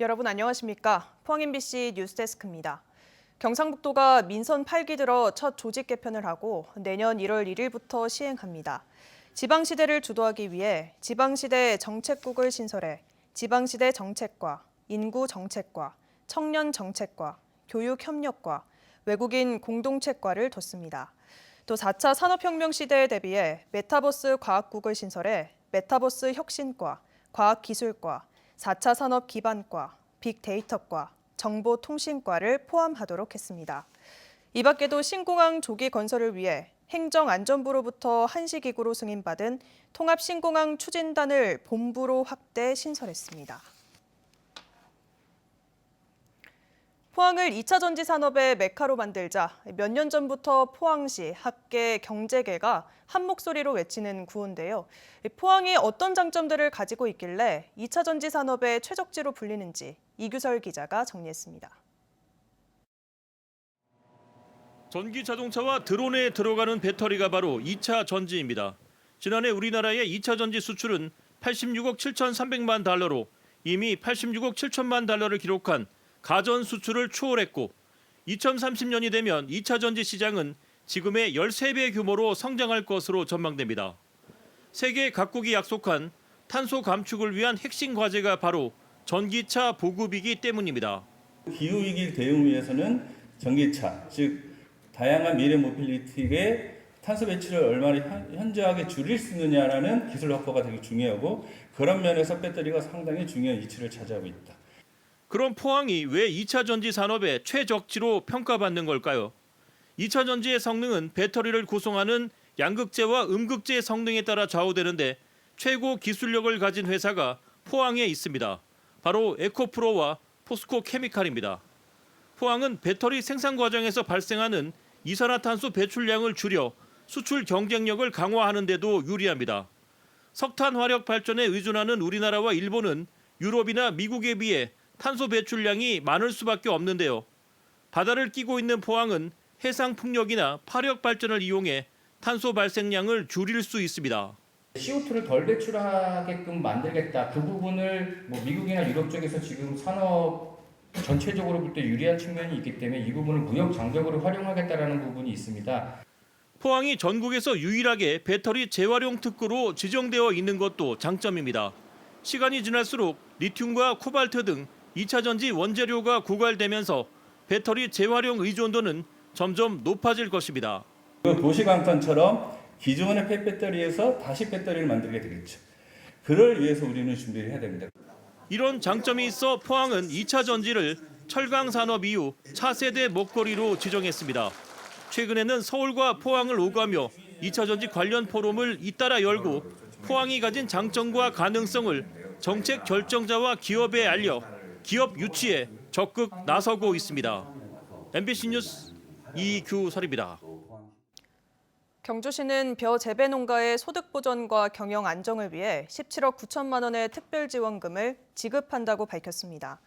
여러분 안녕하십니까? 포항 MBC 뉴스데스크입니다. 경상북도가 민선 8기 들어 첫 조직 개편을 하고 내년 1월 1일부터 시행합니다. 지방시대를 주도하기 위해 지방시대 정책국을 신설해 지방시대 정책과, 인구정책과, 청년정책과, 교육협력과, 외국인 공동책과를 뒀습니다. 또 4차 산업혁명 시대에 대비해 메타버스 과학국을 신설해 메타버스 혁신과, 과학기술과, 4차 산업 기반과, 빅데이터과, 정보통신과를 포함하도록 했습니다. 이 밖에도 신공항 조기 건설을 위해 행정안전부로부터 한시기구로 승인받은 통합신공항 추진단을 본부로 확대 신설했습니다. 포항을 2차 전지 산업의 메카로 만들자 몇 년 전부터 포항시, 학계, 경제계가 한 목소리로 외치는 구호인데요. 포항이 어떤 장점들을 가지고 있길래 2차 전지 산업의 최적지로 불리는지 이규설 기자가 정리했습니다. 전기 자동차와 드론에 들어가는 배터리가 바로 2차 전지입니다. 지난해 우리나라의 2차 전지 수출은 86억 7,300만 달러로 이미 86억 7천만 달러를 기록한 가전 수출을 초월했고 2030년이 되면 2차 전지 시장은 지금의 13배 규모로 성장할 것으로 전망됩니다. 세계 각국이 약속한 탄소 감축을 위한 핵심 과제가 바로 전기차 보급이기 때문입니다. 기후위기 대응을 위해서는 전기차, 즉 다양한 미래 모빌리티의 탄소 배출을 얼마나 현저하게 줄일 수 있느냐라는 기술 확보가 되게 중요하고 그런 면에서 배터리가 상당히 중요한 위치를 차지하고 있다. 그럼 포항이 왜 2차 전지 산업의 최적지로 평가받는 걸까요? 2차 전지의 성능은 배터리를 구성하는 양극재와 음극재의 성능에 따라 좌우되는데 최고 기술력을 가진 회사가 포항에 있습니다. 바로 에코프로와 포스코 케미칼입니다. 포항은 배터리 생산 과정에서 발생하는 이산화탄소 배출량을 줄여 수출 경쟁력을 강화하는 데도 유리합니다. 석탄 화력 발전에 의존하는 우리나라와 일본은 유럽이나 미국에 비해 탄소 배출량이 많을 수밖에 없는데요. 바다를 끼고 있는 포항은 해상 풍력이나 파력 발전을 이용해 탄소 발생량을 줄일 수 있습니다. CO2를 덜 배출하게끔 만들겠다. 그 부분을 미국이나 유럽 쪽에서 지금 산업 전체적으로 볼 때 유리한 측면이 있기 때문에 이 부분을 무역 장벽으로 활용하겠다라는 부분이 있습니다. 포항이 전국에서 유일하게 배터리 재활용 특구로 지정되어 있는 것도 장점입니다. 시간이 지날수록 리튬과 코발트 등 2차 전지 원재료가 고갈되면서 배터리 재활용 의존도는 점점 높아질 것입니다. 도시강탄처럼 기존의 폐배터리에서 다시 배터리를 만들게 되겠죠. 그를 위해서 우리는 준비를 해야 됩니다. 이런 장점이 있어 포항은 2차 전지를 철강 산업 이후 차세대 먹거리로 지정했습니다. 최근에는 서울과 포항을 오가며 2차 전지 관련 포럼을 잇따라 열고 포항이 가진 장점과 가능성을 정책 결정자와 기업에 알려 기업 유치에 적극 나서고 있습니다. MBC 뉴스 이규설입니다. 경주시는 벼 재배 농가의 소득 보전과 경영 안정을 위해 17억 9천만 원의 특별 지원금을 지급한다고 밝혔습니다.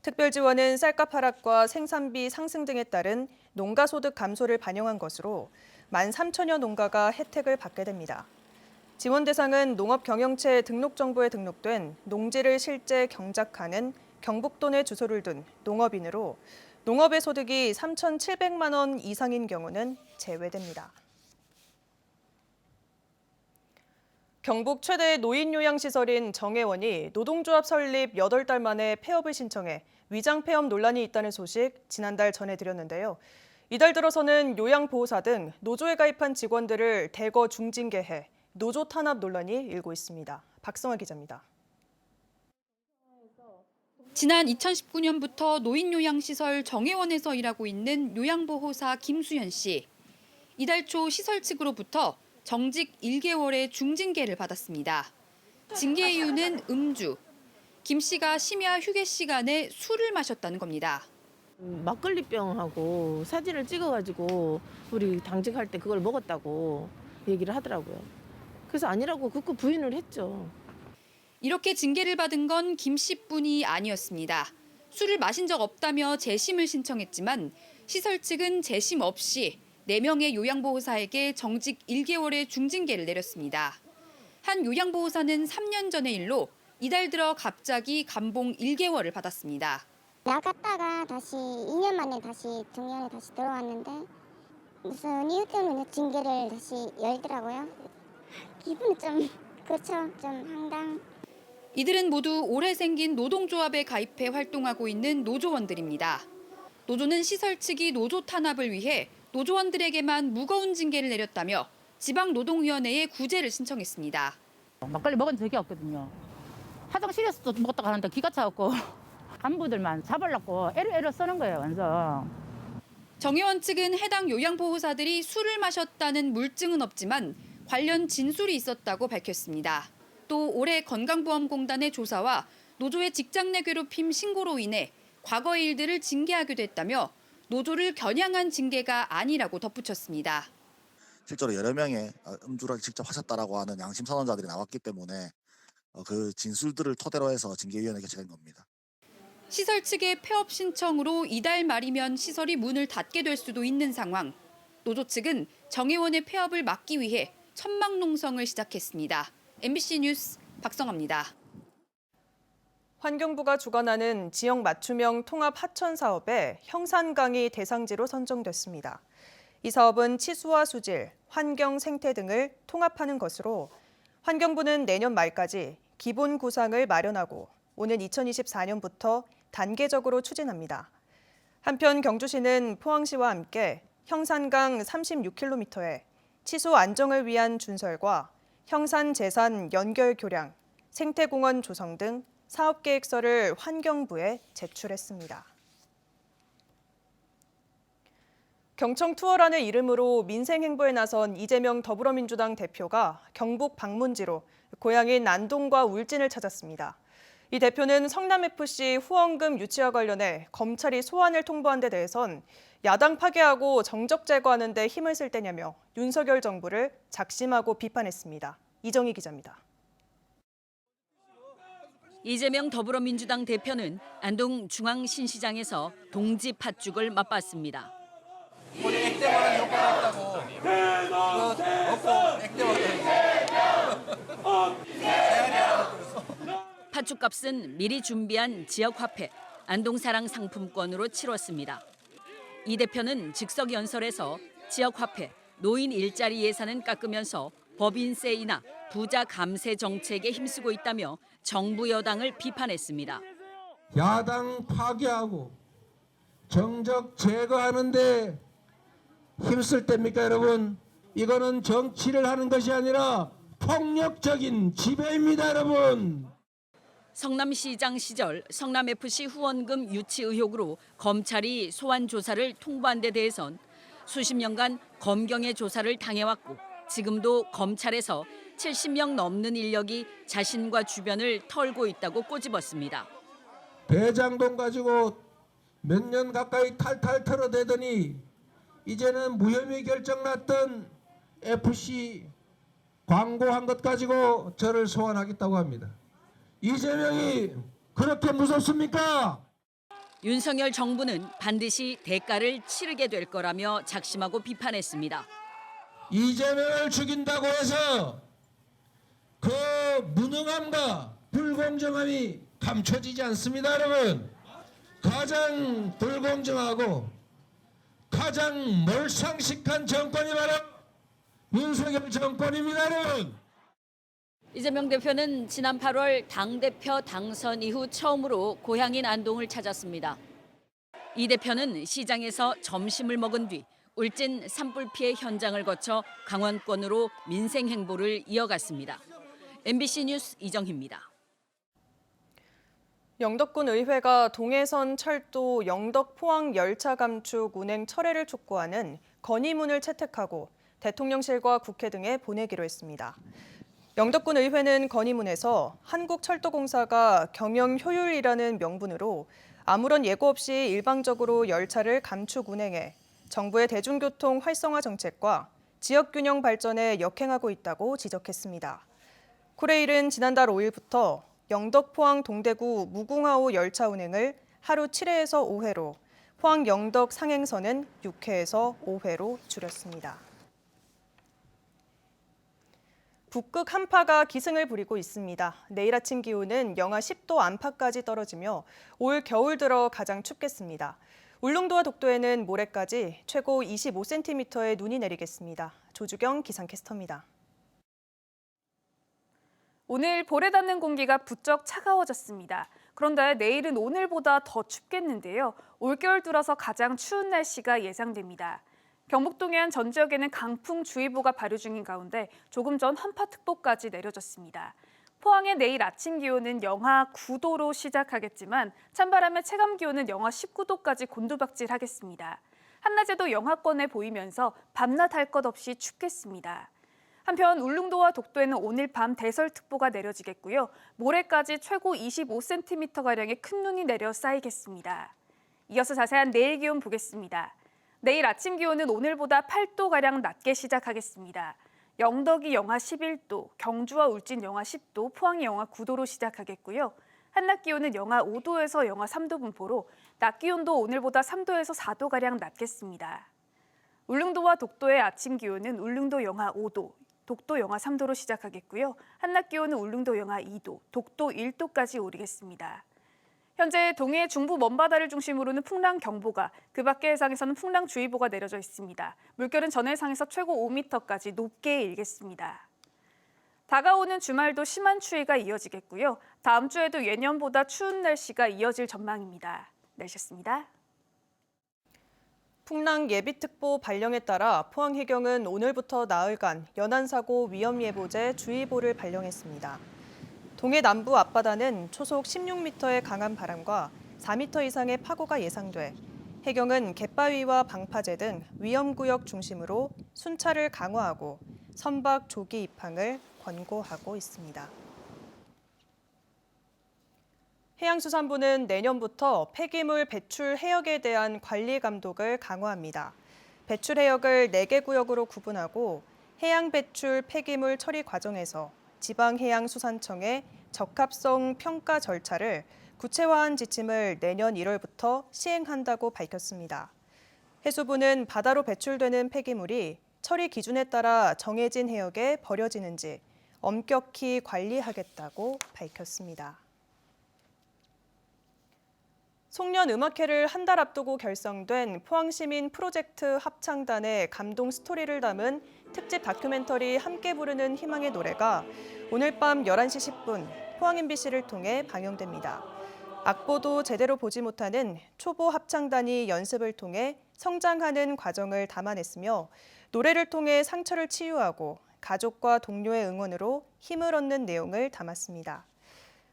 특별 지원은 쌀값 하락과 생산비 상승 등에 따른 농가 소득 감소를 반영한 것으로 13,000여 농가가 혜택을 받게 됩니다. 지원 대상은 농업 경영체 등록 정보에 등록된 농지를 실제 경작하는 경북도 내 주소를 둔 농업인으로 농업의 소득이 3,700만 원 이상인 경우는 제외됩니다. 경북 최대 노인요양시설인 정혜원이 노동조합 설립 8달 만에 폐업을 신청해 위장 폐업 논란이 있다는 소식 지난달 전해드렸는데요. 이달 들어서는 요양보호사 등 노조에 가입한 직원들을 대거 중징계해 노조 탄압 논란이 일고 있습니다. 박성아 기자입니다. 지난 2019년부터 노인요양시설 정혜원에서 일하고 있는 요양보호사 김수현 씨. 이달 초 시설 측으로부터 정직 1개월의 중징계를 받았습니다. 징계 이유는 음주. 김 씨가 심야 휴게 시간에 술을 마셨다는 겁니다. 막걸리병하고 사진을 찍어가지고 우리 당직할 때 그걸 먹었다고 얘기를 하더라고요. 그래서 아니라고 극구 부인을 했죠. 이렇게 징계를 받은 건 김 씨뿐이 아니었습니다. 술을 마신 적 없다며 재심을 신청했지만 시설 측은 재심 없이 4명의 요양보호사에게 정직 1개월의 중징계를 내렸습니다. 한 요양보호사는 3년 전의 일로 이달 들어 갑자기 감봉 1개월을 받았습니다. 나갔다가 다시 2년 만에 다시 정년에 다시 들어왔는데 무슨 이유 때문에 징계를 다시 열더라고요. 기분이 좀 그렇죠. 좀 황당. 이들은 모두 올해 생긴 노동조합에 가입해 활동하고 있는 노조원들입니다. 노조는 시설 측이 노조 탄압을 위해 노조원들에게만 무거운 징계를 내렸다며 지방노동위원회에 구제를 신청했습니다. 막걸리 먹은 적이 없거든요. 화장실에서도 먹었다가 하는데 기가 차갖고 간부들만 잡으려고 애를 쓰는 거예요, 완전. 정의원 측은 해당 요양보호사들이 술을 마셨다는 물증은 없지만 관련 진술이 있었다고 밝혔습니다. 또 올해 건강보험공단의 조사와 노조의 직장 내 괴롭힘 신고로 인해 과거의 일들을 징계하기도 했다며 노조를 겨냥한 징계가 아니라고 덧붙였습니다. 실제로 여러 명의 음주를 직접 하셨다라고 하는 양심 선언자들이 나왔기 때문에 그 진술들을 토대로 해서 징계위원회 개최된 겁니다. 시설 측의 폐업 신청으로 이달 말이면 시설이 문을 닫게 될 수도 있는 상황. 노조 측은 정의원의 폐업을 막기 위해 천막 농성을 시작했습니다. MBC 뉴스 박성아입니다. 환경부가 주관하는 지역 맞춤형 통합 하천 사업에 형산강이 대상지로 선정됐습니다. 이 사업은 치수와 수질, 환경, 생태 등을 통합하는 것으로 환경부는 내년 말까지 기본 구상을 마련하고 오는 2024년부터 단계적으로 추진합니다. 한편 경주시는 포항시와 함께 형산강 36km에 치수 안정을 위한 준설과 형산 재산 연결 교량, 생태공원 조성 등 사업계획서를 환경부에 제출했습니다. 경청 투어라는 이름으로 민생행보에 나선 이재명 더불어민주당 대표가 경북 방문지로 고향인 안동과 울진을 찾았습니다. 이 대표는 성남FC 후원금 유치와 관련해 검찰이 소환을 통보한 데 대해선 야당 파괴하고 정적 제거하는 데 힘을 쓸 때냐며 윤석열 정부를 작심하고 비판했습니다. 이정희 기자입니다. 이재명 더불어민주당 대표는 안동 중앙신시장에서 동지 팥죽을 맛봤습니다. 우리 액땜하는 효과가 있다고. 팥죽값은 미리 준비한 지역화폐 안동사랑 상품권으로 치렀습니다. 이 대표는 즉석 연설에서 지역화폐, 노인 일자리 예산은 깎으면서 법인세이나 부자 감세 정책에 힘쓰고 있다며 정부 여당을 비판했습니다. 야당 파괴하고 정적 제거하는데 힘쓸 때입니까, 여러분? 이거는 정치를 하는 것이 아니라 폭력적인 지배입니다, 여러분. 성남시장 시절 성남FC 후원금 유치 의혹으로 검찰이 소환 조사를 통보한 데 대해선 수십 년간 검경의 조사를 당해왔고 지금도 검찰에서 70명 넘는 인력이 자신과 주변을 털고 있다고 꼬집었습니다. 대장동 가지고 몇 년 가까이 탈탈 털어대더니 이제는 무혐의 결정 났던 FC 광고한 것 가지고 저를 소환하겠다고 합니다. 이재명이 그렇게 무섭습니까? 윤석열 정부는 반드시 대가를 치르게 될 거라며 작심하고 비판했습니다. 이재명을 죽인다고 해서 그 무능함과 불공정함이 감춰지지 않습니다, 여러분. 가장 불공정하고 가장 몰상식한 정권이 바로 윤석열 정권입니다, 여러분. 이재명 대표는 지난 8월 당대표 당선 이후 처음으로 고향인 안동을 찾았습니다. 이 대표는 시장에서 점심을 먹은 뒤 울진 산불 피해 현장을 거쳐 강원권으로 민생 행보를 이어갔습니다. MBC 뉴스 이정희입니다. 영덕군 의회가 동해선 철도 영덕 포항 열차 감축 운행 철회를 촉구하는 건의문을 채택하고 대통령실과 국회 등에 보내기로 했습니다. 영덕군 의회는 건의문에서 한국철도공사가 경영 효율이라는 명분으로 아무런 예고 없이 일방적으로 열차를 감축 운행해 정부의 대중교통 활성화 정책과 지역균형 발전에 역행하고 있다고 지적했습니다. 코레일은 지난달 5일부터 영덕 포항 동대구 무궁화호 열차 운행을 하루 7회에서 5회로, 포항 영덕 상행선은 6회에서 5회로 줄였습니다. 북극 한파가 기승을 부리고 있습니다. 내일 아침 기온은 영하 10도 안팎까지 떨어지며 올 겨울 들어 가장 춥겠습니다. 울릉도와 독도에는 모레까지 최고 25cm의 눈이 내리겠습니다. 조주경 기상캐스터입니다. 오늘 볼에 닿는 공기가 부쩍 차가워졌습니다. 그런데 내일은 오늘보다 더 춥겠는데요. 올겨울 들어서 가장 추운 날씨가 예상됩니다. 경북 동해안 전 지역에는 강풍주의보가 발효 중인 가운데 조금 전 한파특보까지 내려졌습니다. 포항의 내일 아침 기온은 영하 9도로 시작하겠지만 찬바람의 체감 기온은 영하 19도까지 곤두박질하겠습니다. 한낮에도 영하권에 보이면서 밤낮 할 것 없이 춥겠습니다. 한편 울릉도와 독도에는 오늘 밤 대설특보가 내려지겠고요. 모레까지 최고 25cm가량의 큰 눈이 내려 쌓이겠습니다. 이어서 자세한 내일 기온 보겠습니다. 내일 아침 기온은 오늘보다 8도가량 낮게 시작하겠습니다. 영덕이 영하 11도, 경주와 울진 영하 10도, 포항이 영하 9도로 시작하겠고요. 한낮 기온은 영하 5도에서 영하 3도 분포로 낮 기온도 오늘보다 3도에서 4도가량 낮겠습니다. 울릉도와 독도의 아침 기온은 울릉도 영하 5도, 독도 영하 3도로 시작하겠고요. 한낮 기온은 울릉도 영하 2도, 독도 1도까지 오르겠습니다. 현재 동해 중부 먼바다를 중심으로는 풍랑경보가, 그 밖의 해상에서는 풍랑주의보가 내려져 있습니다. 물결은 전해상에서 최고 5m까지 높게 일겠습니다. 다가오는 주말도 심한 추위가 이어지겠고요. 다음 주에도 예년보다 추운 날씨가 이어질 전망입니다. 날씨였습니다. 풍랑 예비특보 발령에 따라 포항해경은 오늘부터 나흘간 연안사고 위험예보제 주의보를 발령했습니다. 동해 남부 앞바다는 초속 16m의 강한 바람과 4m 이상의 파고가 예상돼 해경은 갯바위와 방파제 등 위험구역 중심으로 순찰을 강화하고 선박 조기 입항을 권고하고 있습니다. 해양수산부는 내년부터 폐기물 배출 해역에 대한 관리 감독을 강화합니다. 배출 해역을 4개 구역으로 구분하고 해양 배출 폐기물 처리 과정에서 지방해양수산청의 적합성 평가 절차를 구체화한 지침을 내년 1월부터 시행한다고 밝혔습니다. 해수부는 바다로 배출되는 폐기물이 처리 기준에 따라 정해진 해역에 버려지는지 엄격히 관리하겠다고 밝혔습니다. 송년음악회를 한 달 앞두고 결성된 포항시민 프로젝트 합창단의 감동 스토리를 담은 특집 다큐멘터리 함께 부르는 희망의 노래가 오늘 밤 11시 10분 포항 MBC를 통해 방영됩니다. 악보도 제대로 보지 못하는 초보 합창단이 연습을 통해 성장하는 과정을 담아냈으며 노래를 통해 상처를 치유하고 가족과 동료의 응원으로 힘을 얻는 내용을 담았습니다.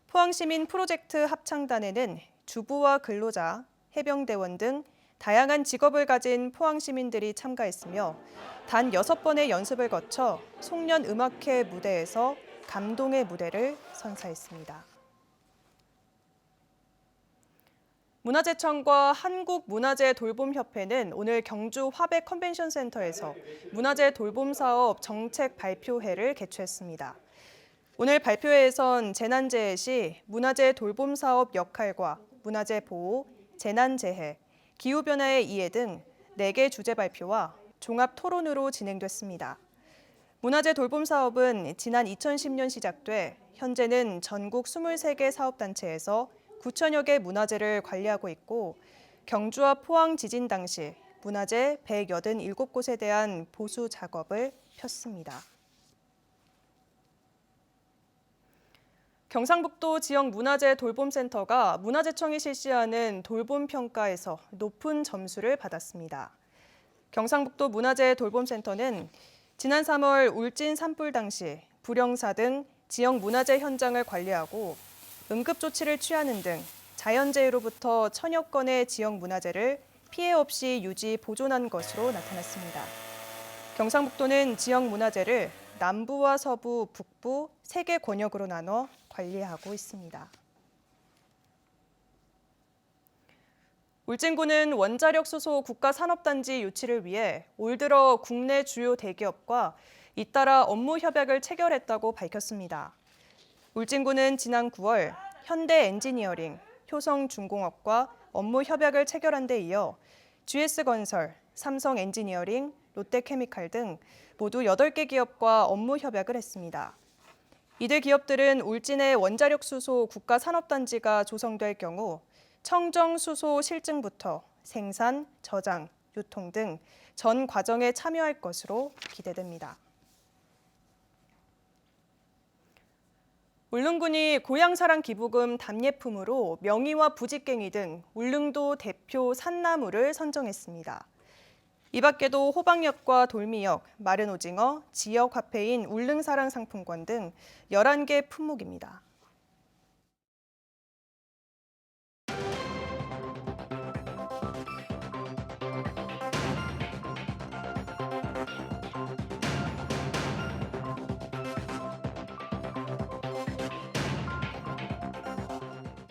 포항시민 프로젝트 합창단에는 주부와 근로자, 해병대원 등 다양한 직업을 가진 포항 시민들이 참가했으며 단 6번의 연습을 거쳐 송년음악회 무대에서 감동의 무대를 선사했습니다. 문화재청과 한국문화재-돌봄협회는 오늘 경주 화백 컨벤션센터에서 문화재 돌봄 사업 정책 발표회를 개최했습니다. 오늘 발표회에선 재난재해 시 문화재 돌봄 사업 역할과 문화재 보호, 재난재해, 기후변화의 이해 등 4개 주제 발표와 종합 토론으로 진행됐습니다. 문화재 돌봄 사업은 지난 2010년 시작돼 현재는 전국 23개 사업단체에서 9천여 개 문화재를 관리하고 있고 경주와 포항 지진 당시 문화재 187곳에 대한 보수 작업을 폈습니다. 경상북도 지역문화재 돌봄센터가 문화재청이 실시하는 돌봄 평가에서 높은 점수를 받았습니다. 경상북도 문화재 돌봄센터는 지난 3월 울진 산불 당시 불영사 등 지역 문화재 현장을 관리하고 응급조치를 취하는 등 자연재해로부터 1000여 건의 지역 문화재를 피해 없이 유지 보존한 것으로 나타났습니다. 경상북도는 지역 문화재를 남부와 서부, 북부 3개 권역으로 나눠 관리하고 있습니다. 울진군은 원자력 수소 국가산업단지 유치를 위해 올 들어 국내 주요 대기업과 잇따라 업무 협약을 체결했다고 밝혔습니다. 울진군은 지난 9월 현대엔지니어링, 효성중공업과 업무 협약을 체결한 데 이어 GS건설, 삼성엔지니어링, 롯데케미칼 등 모두 8개 기업과 업무 협약을 했습니다. 이들 기업들은 울진의 원자력 수소 국가산업단지가 조성될 경우 청정 수소 실증부터 생산, 저장, 유통 등 전 과정에 참여할 것으로 기대됩니다. 울릉군이 고향사랑 기부금 답례품으로 명이와 부직갱이 등 울릉도 대표 산나물을 선정했습니다. 이 밖에도 호박엿과 돌미역, 마른 오징어, 지역 화폐인 울릉사랑 상품권 등 11개 품목입니다.